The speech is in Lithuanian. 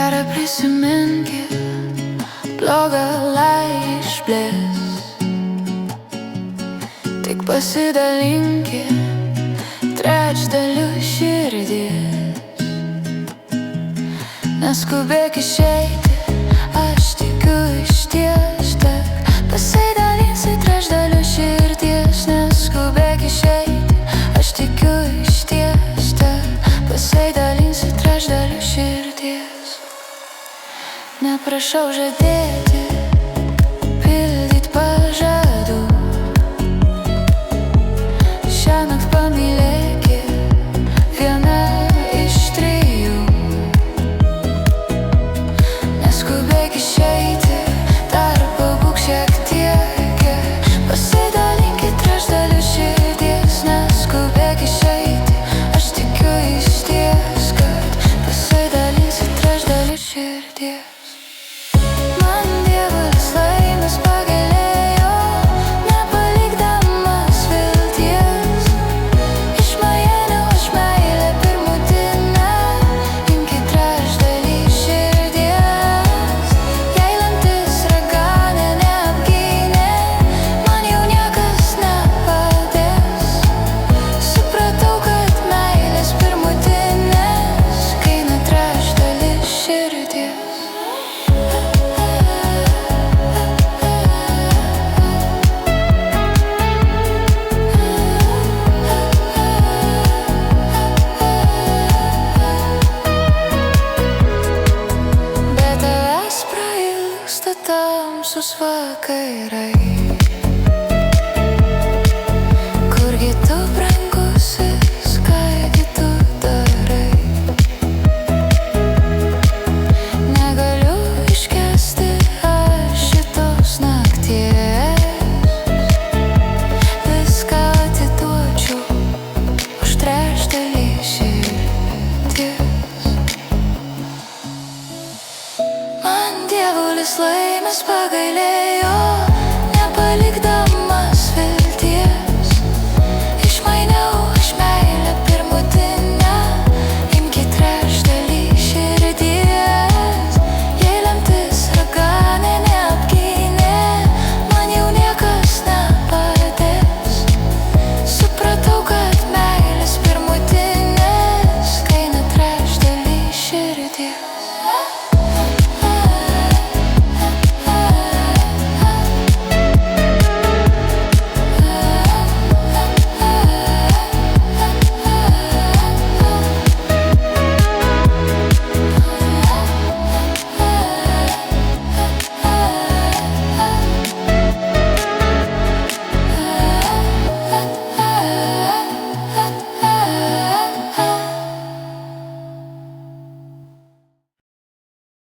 Gera prisiminkit, bloga lai išblės. Tik pasidalinkit trečdaliu širdies. Neskubėk išeiti, aš tikiu išties. Tik pasidalinsi trečdaliu širdies. Neskubėk išeiti, aš tikiu išties. Tik pasidalinsi trečdaliu širdies. Neprašau žadėti, pildyt pažadų. Šiąnakt pamylėkit vieną iš trijų. Neskubėk išeiti, dar pabūk šiek tiek. Pasidalinkit trečdaliu širdies. Neskubėk išeiti, aš tikiu išties, kad pasidalinsit trečdaliu širdies. Man Dievulis laimės pagailėjo, nepalikdamas vilties. Iš Majenio aš meilę pirmutinę, imkit trečdalį širdies. Jei lemtis raganė neapgynė, man jau niekas nepadės. Supratau, kad meilės pirmutinės kaina trečdalį širdies. Be tavęs prailgsta tamsūs vakarai. Kurgi tu, brangusis, kągi tu darai? Negaliu iškęsti aš šitos nakties. Viską atiduočiau už trečdalį širdies. Man Dievulis laimės pagailėjo,